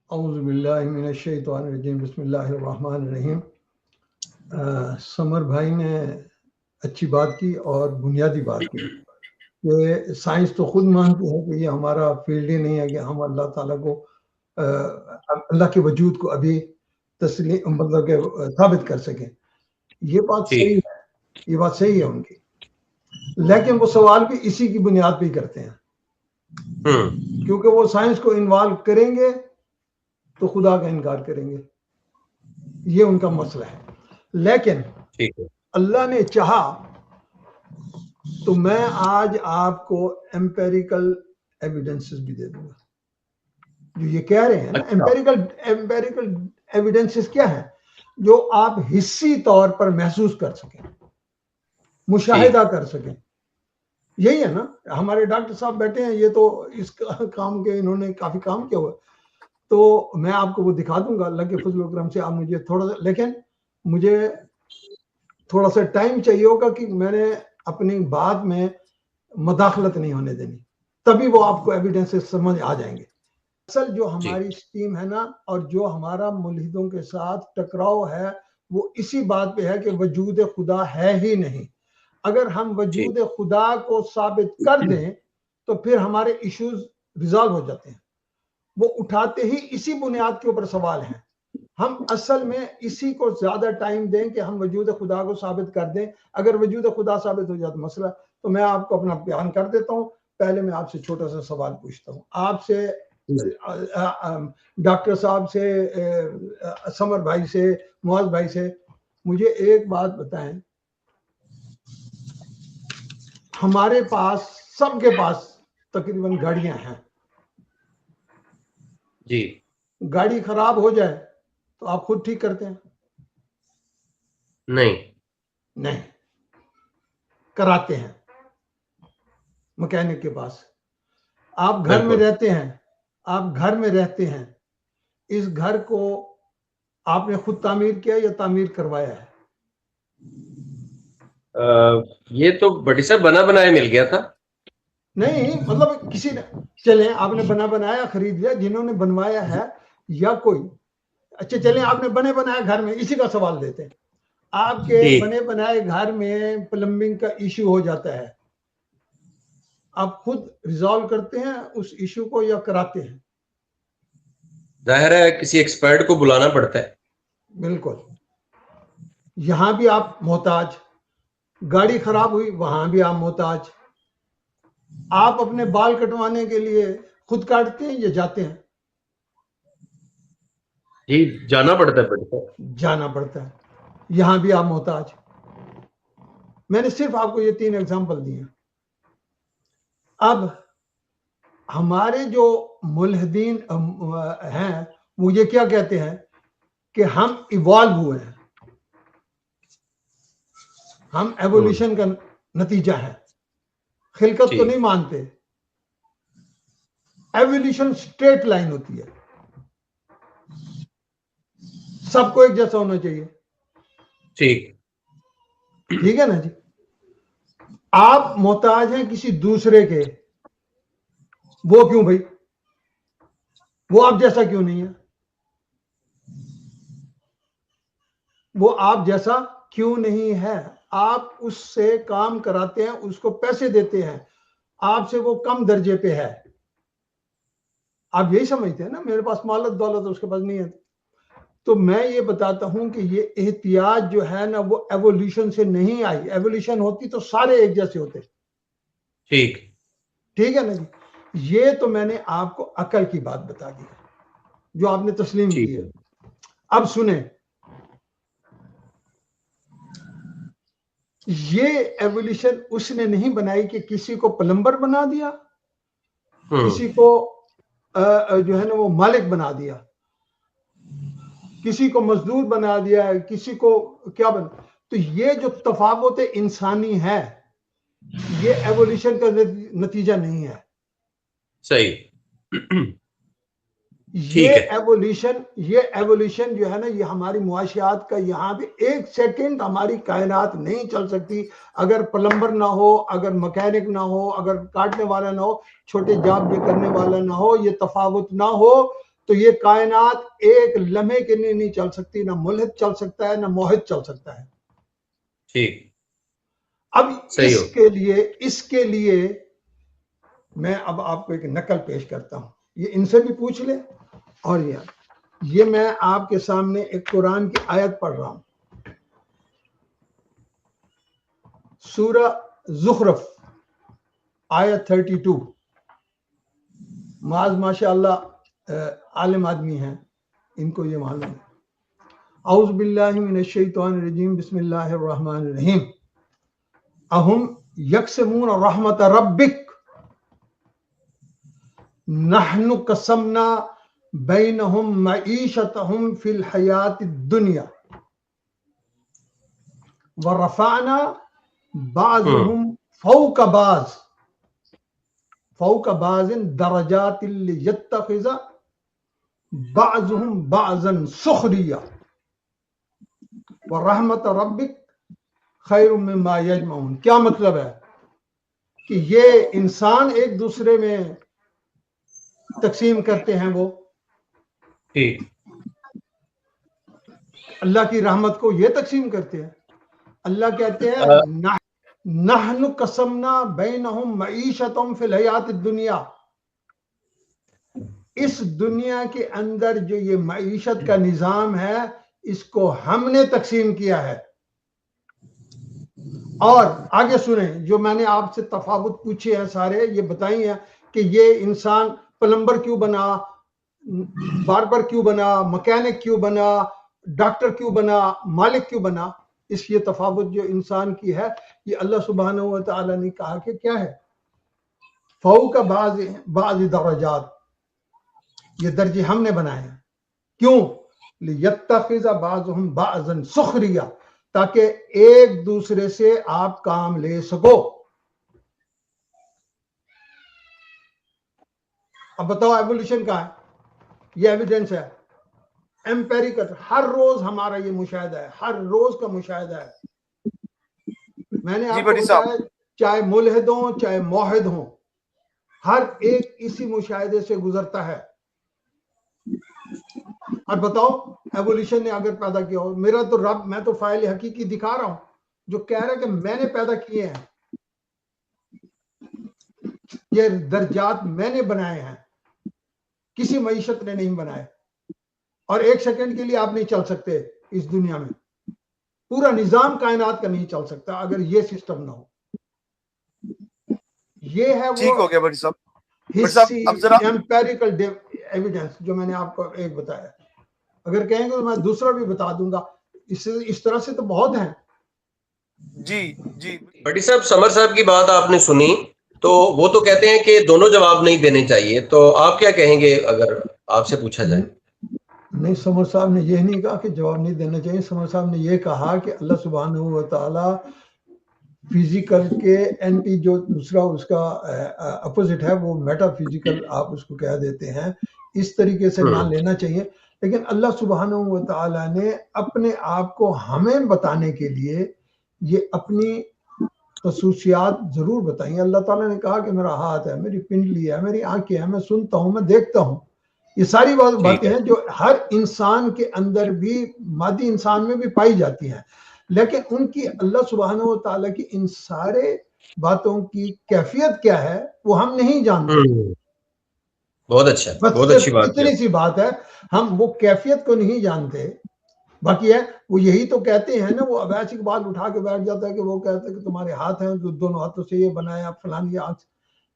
औज़ु बिल्लाहि मिनश शैतानिर रजीम, बिस्मिल्लाहिर रहमानिर रहीम। समर भाई ने अच्छी बात की और बुनियादी बात की कि साइंस तो खुद मानती है कि ये हमारा फील्ड ही नहीं है कि हम अल्लाह ताला को अल्लाह के वजूद को अभी तस्लीम मतलब के साबित कर सकें। ये बात सही है, ये बात सही है उनकी, लेकिन वो सवाल भी इसी की बुनियाद पे ही करते हैं, क्योंकि वो साइंस को इन्वॉल्व करेंगे तो खुदा का इनकार करेंगे, ये उनका मसला है। लेकिन अल्लाह ने चाहा तो मैं आज आपको एम्पेरिकल एविडेंसेस भी दे दूंगा जो ये कह रहे हैं ना। एम्पेरिकल एविडेंसेस क्या है? जो आप हिस्सी तौर पर महसूस कर सकें, मुशाहिदा कर सकें। यही है ना, हमारे डॉक्टर साहब बैठे हैं, ये तो इस काम के इन्होंने काफी काम किया हुआ, तो मैं आपको वो दिखा दूंगा अल्लाह के फजल करम से। आप मुझे थोड़ा सा, लेकिन मुझे थोड़ा सा टाइम चाहिए होगा कि मैंने अपनी बात में मदाखलत नहीं होने देनी, तभी वो आपको एविडेंसेस समझ आ जाएंगे। असल जो हमारी स्टीम है ना, और जो हमारा मुल्हिदों के साथ टकराव है, वो इसी बात पे है कि वजूद खुदा है ही नहीं। अगर हम वजूद खुदा को साबित कर दें तो फिर हमारे इश्यूज रिजॉल्व हो जाते हैं। वो उठाते ही इसी बुनियाद के ऊपर सवाल हैं। हम असल में इसी को ज्यादा टाइम दें कि हम वजूद खुदा को साबित कर दें। अगर वजूद खुदा साबित हो जाए तो मसला, तो मैं आपको अपना बयान कर देता हूं। पहले मैं आपसे छोटा सा सवाल पूछता हूं, आपसे, डॉक्टर साहब से, समर भाई से, मुआज भाई से, मुझे एक बात बताएं। हमारे पास, सबके पास तकरीबन गाड़ियां हैं जी। गाड़ी खराब हो जाए तो आप खुद ठीक करते हैं? नहीं, कराते हैं मैकेनिक के पास। आप घर में रहते हैं, आप घर में रहते हैं, इस घर को आपने खुद तामीर किया या तामीर करवाया है? ये तो बड़ी साहब बना बनाया मिल गया था। नहीं, मतलब किसी ने, चले आपने बना बनाया खरीद लिया, जिन्होंने बनवाया है या कोई, अच्छा चले आपने बने बनाया घर में, इसी का सवाल देते हैं। आपके बने बनाए घर में प्लम्बिंग का इश्यू हो जाता है, आप खुद रिजॉल्व करते हैं उस इश्यू को या कराते हैं? जाहिर है किसी एक्सपर्ट को बुलाना पड़ता है। बिल्कुल। यहां भी आप मोहताज, गाड़ी खराब हुई वहां भी आप मोहताज। आप अपने बाल कटवाने के लिए खुद काटते हैं या जाते हैं? जी, जाना पड़ता है। जाना पड़ता है। यहां भी आप मोहताज। मैंने सिर्फ आपको ये 3 एग्जांपल दिए। अब हमारे जो मुल्हिदीन हैं, वो ये क्या कहते हैं कि हम इवॉल्व हुए हैं, हम एवोल्यूशन का नतीजा है। खिलकत तो नहीं मानते। एवोल्यूशन स्ट्रेट लाइन होती है, सबको एक जैसा होना चाहिए। ठीक है ना जी। आप मोहताज हैं किसी दूसरे के, वो क्यों भाई? वो आप जैसा क्यों नहीं है? वो आप जैसा क्यों नहीं है? आप उससे काम कराते हैं, उसको पैसे देते हैं, आपसे वो कम दर्जे पे है। आप यही समझते हैं ना, मेरे पास मालत दौलत उसके पास नहीं है। तो मैं ये बताता हूं कि ये एहतियात जो है ना, वो एवोल्यूशन से नहीं आई। एवोल्यूशन होती तो सारे एक जैसे होते। ठीक है ना जी। ये तो मैंने आपको अकल की बात बता दी जो आपने तस्लीम की है। अब सुने, ये एवोल्यूशन उसने नहीं बनाई कि किसी को प्लम्बर बना दिया, किसी को जो है ना वो मालिक बना दिया, किसी को मजदूर बना दिया, किसी को क्या बना। तो ये जो तफावत इंसानी है, ये एवोल्यूशन का नतीजा नहीं है। सही। ये एवोल्यूशन जो है ना, ये हमारी मुआशियात का, यहाँ पे 1 सेकंड हमारी कायनात नहीं चल सकती अगर प्लम्बर ना हो, अगर मैकेनिक ना हो, अगर काटने वाला ना हो, छोटे जॉब ये करने वाला ना हो, ये तफावत ना हो, तो ये कायनात एक लम्हे के लिए नहीं चल सकती, ना मुल्हिद चल सकता है, ना मोहिद चल सकता है। ठीक, अब सही हो। इसके लिए मैं अब आपको एक नकल पेश करता हूं, ये इनसे भी पूछ ले। और ये मैं आपके सामने एक कुरान की आयत पढ़ रहा हूं, सूरा ज़ुखरफ आयत 32। माज माशाअल्लाह आलिम आदमी हैं, इनको ये मालूम है। औज़ु बिल्लाहि मिनश शैतानिर रजीम, बिस्मिल्लाहिर रहमानिर रहीम। अहुम यक़सिमून रहमत रब्बिक नहनु कसमना बैनहुम मईशतहुम फिल हयातिद दुनिया व रफ़अना बाज़ुहुम फ़ौक़ बाज़िन दरजातिल लियत्तख़िज़ बाज़ुहुम बाज़न सुख़रिया व रहमत रब्बिक खैरुम मिम्मा यजमऊन। क्या मतलब है कि ये इंसान एक दूसरे में तकसीम करते हैं, वो ठीक, अल्लाह की रहमत को ये तकसीम करते हैं। अल्लाह कहते हैं नहनु कसमना बैनहुम मईशतहुम फिल हयातिद दुनिया, इस दुनिया के अंदर जो ये मईशत का निज़ाम है, इसको हमने तकसीम किया है। और आगे सुने, जो मैंने आपसे तफावत पूछे हैं सारे, ये बताई हैं कि ये इंसान प्लम्बर क्यों बना, बार्बर क्यों बना, मैकेनिक क्यों बना, डॉक्टर क्यों बना, मालिक क्यों बना। इस ये तफावत जो इंसान की है, ये अल्लाह सुब्हानहू व तआला ने कहा कि क्या है, फ़ौक़ बाज़ दरजात, ये दर्जे हमने बनाए हैं। क्यों? लियत्तख़िज़ बाज़ुहुम बाज़न सुख़रिया, ताकि एक दूसरे से आप काम ले सको। अब बताओ एवोल्यूशन का है, ये एविडेंस है, एम्पेरिकल, हर रोज हमारा ये मुशाहिदा है, हर रोज का मुशाहिदा है। मैंने आपको बताया, चाहे मुल्हिद हो चाहे मोहिद हो, हर एक इसी मुशाहिदे से गुजरता है। और बताओ एवोल्यूशन ने अगर पैदा किया हो, मेरा तो रब, मैं तो फाइल हकीकी दिखा रहा हूं जो कह रहा है कि मैंने पैदा किए हैं, ये दर्जात मैंने बनाए हैं, किसी मईशत ने नहीं बनाए। और एक सेकंड के लिए आप नहीं चल सकते इस दुनिया में, पूरा निजाम कायनात का नहीं चल सकता अगर ये सिस्टम ना हो। ये है ठीक हो गया बड़ी साहब, एम्पेरिकल एविडेंस जो मैंने आपको एक बताया। अगर कहेंगे तो मैं दूसरा भी बता दूंगा। इस तरह से तो बहुत हैं। जी जी भट्टी साहब, समर साहब की बात आपने सुनी, तो वो तो कहते हैं कि दोनों जवाब नहीं देने चाहिए, तो आप क्या कहेंगे अगर आपसे पूछा जाए? नहीं, समर साहब ने यह नहीं कहा कि जवाब नहीं देना चाहिए। समर साहब ने यह कहा कि अल्लाह सुब्हानहू व तआला फिजिकल के एंटी, जो दूसरा उसका अपोजिट है, वो मेटाफिजिकल आप उसको कह देते हैं, इस तरीके से ना लेना चाहिए। लेकिन अल्लाह सुब्हानहू व तआला ने अपने आप को हमें बताने के लिए ये अपनी खसूसियात जरूर बताई। अल्लाह ताला ने कहा कि मेरा हाथ है, मेरी पिंडली है, मेरी आंखें हैं, मैं सुनता हूँ, मैं देखता हूँ। ये सारी बातें हैं जो हर इंसान के अंदर भी, मादी इंसान में भी पाई जाती हैं, लेकिन उनकी अल्लाह सुब्हानहू व तआला की इन सारे बातों की कैफियत क्या है वो हम नहीं जानते। बहुत अच्छा, बहुत अच्छी बात। इतनी सी बात है, हम वो कैफियत को नहीं जानते। बाकी है वो यही तो कहते हैं ना, वो अवैध की बात उठा के बैठ जाता है कि वो कहते हैं कि तुम्हारे हाथ हैं, जो दोनों हाथों से ये बनाया फलानी आंख।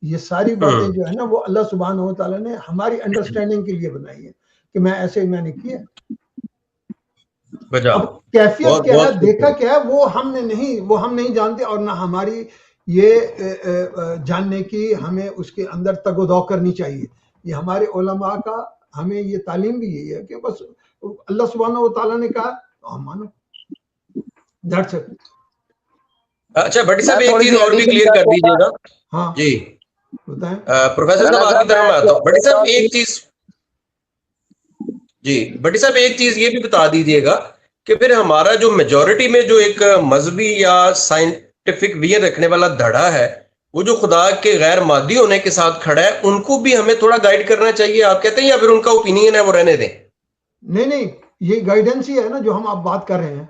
ये सारी बातें जो है ना, वो अल्लाह सुब्हानहू व तआला ने हमारी अंडरस्टैंडिंग के लिए बनाई है कि मैं ऐसे मैंने किया। अब कैफियत क्या है, देखा क्या है, वो हम नहीं जानते, और ना हमारी ये जानने की हमें उसके अंदर तगोदौ करनी चाहिए। ये हमारे उलमा का हमें ये तालीम भी यही है कि बस अल्लाह सुब्हानहू व तआला ने कहा तो हम मानो। That's it. अच्छा भट्टी साहब, एक चीज और भी क्लियर कर दीजिएगा। हाँ जी बताएं। प्रोफेसर साहब आपकी तरफ मैं आता हूँ। भट्टी साहब एक चीज, जी भट्टी साहब एक चीज ये भी बता दीजिएगा कि फिर हमारा जो मेजॉरिटी में जो एक मजहबी या साइंटिफिक विजन रखने वाला धड़ा है, वो जो खुदा के गैर मादी होने के साथ खड़ा है, उनको भी हमें थोड़ा गाइड करना चाहिए, आप कहते हैं, या फिर उनका ओपिनियन है वो रहने दें? नहीं, ये गाइडेंस ही है ना जो हम आप बात कर रहे हैं,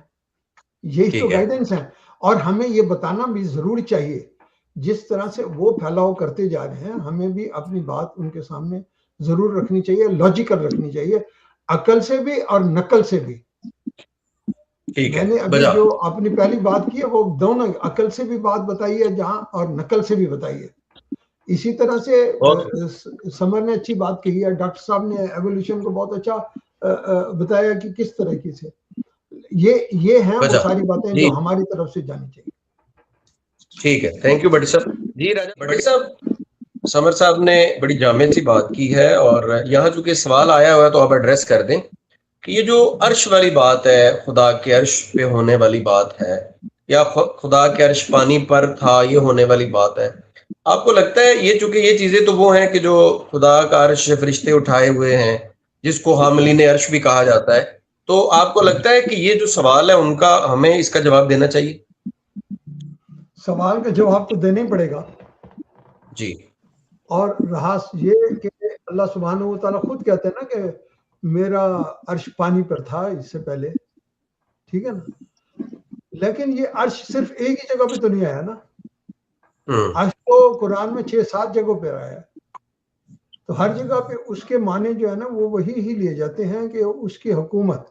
यही तो गाइडेंस है। और हमें ये बताना भी जरूर चाहिए, जिस तरह से वो फैलाव करते जा रहे हैं, हमें भी अपनी बात उनके सामने जरूर रखनी चाहिए, लॉजिकल रखनी चाहिए, अकल से भी और नकल से भी। मैंने अभी जो अपनी पहली बात की है वो दोनों अकल से भी बात बताई है जहां, और नकल से भी बताई है। इसी तरह से समर ने अच्छी बात कही है, डॉक्टर साहब ने एवोल्यूशन को बहुत अच्छा बताया कि किस तरीके से ये हैं वो सारी बातें जो हमारी तरफ से जानी चाहिए। ठीक है, थैंक यू भट्टी साहब। जी राजा भट्टी साहब, समर साहब ने बड़ी जामे सी बात की है, और यहाँ चूंकि सवाल आया हुआ है तो आप एड्रेस कर दें कि ये जो अर्श वाली बात है, खुदा के अर्श पे होने वाली बात है, या खुदा के अर्श पानी पर था ये होने वाली बात है, आपको लगता है ये, चूंकि ये चीजें तो वो हैं कि जो खुदा का अर्श फरिश्ते उठाए हुए हैं, जिसको हामिलीन अर्श भी कहा जाता है, तो आपको लगता है कि ये जो सवाल है उनका हमें इसका जवाब देना चाहिए? सवाल का जवाब तो देना ही पड़ेगा जी। और रहा ये कि अल्लाह सुब्हानहू व तआला खुद कहते हैं ना कि मेरा अर्श पानी पर था इससे पहले, ठीक है ना। लेकिन ये अर्श सिर्फ एक ही जगह पे तो नहीं आया ना, अर्श तो कुरान में 6-7 जगहों पे आया है। तो हर जगह पे उसके माने जो है ना वो वही ही लिए जाते हैं कि उसकी हुकूमत।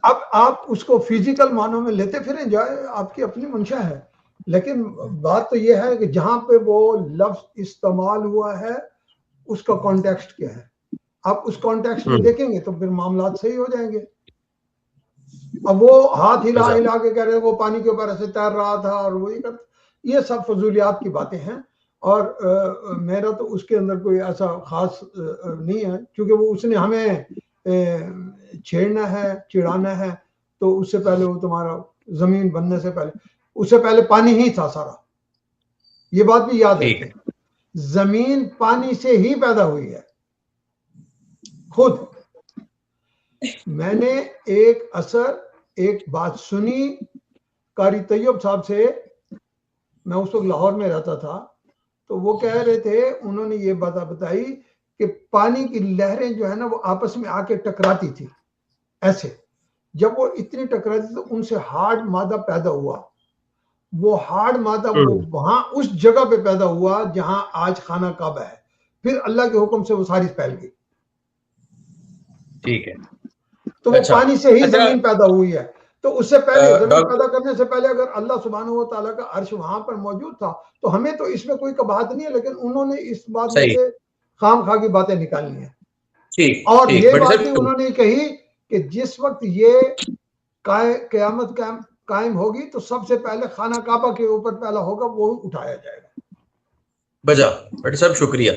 अब आप उसको फिजिकल मानों में लेते फिरें, जाए आपकी अपनी मंशा है, लेकिन बात तो ये है कि जहां पे वो लफ्ज इस्तेमाल हुआ है उसका कॉन्टेक्स्ट क्या है। आप उस कॉन्टेक्स्ट में देखेंगे तो फिर मामला सही हो जाएंगे। अब वो हाथ हिला हिला के कह रहे वो पानी के ऊपर ऐसे तैर रहा था और वही कर, ये सब फजूलियात की बातें हैं। और मेरा तो उसके अंदर कोई ऐसा खास नहीं है, क्योंकि वो उसने हमें छेड़ना है, चिढ़ाना है, तो उससे पहले वो तुम्हारा जमीन बनने से पहले, उससे पहले पानी ही था सारा। ये बात भी याद रखें, जमीन पानी से ही पैदा हुई है खुद। मैंने एक बात सुनी कारी तैयब साहब से, मैं उस वक्त लाहौर में रहता था, तो वो कह रहे थे, उन्होंने ये बात बताई कि पानी की लहरें जो है ना वो आपस में आके टकराती थी ऐसे, जब वो इतनी टकराती तो उनसे हार्ड मादा पैदा हुआ। वो हार्ड मादा वो वहां उस जगह पे पैदा हुआ जहां आज खाना काबा है, फिर अल्लाह के हुक्म से वो सारी फैल गई। ठीक है, तो वो पानी से ही जमीन पैदा हुई है। तो उससे पहले जमीन पैदा करने से पहले अगर अल्लाह सुब्हानहू व तआला का अर्श वहां पर मौजूद था तो हमें तो इसमें कोई कबाहत नहीं है, लेकिन उन्होंने इस बात में से खामखा की बातें निकालनी है। और ये बात भी उन्होंने कही कि जिस वक्त ये क़यामत कायम होगी तो सबसे पहले खाना काबा के ऊपर पहला होगा वो उठाया जाएगा। बजा भट्टी साहब, शुक्रिया।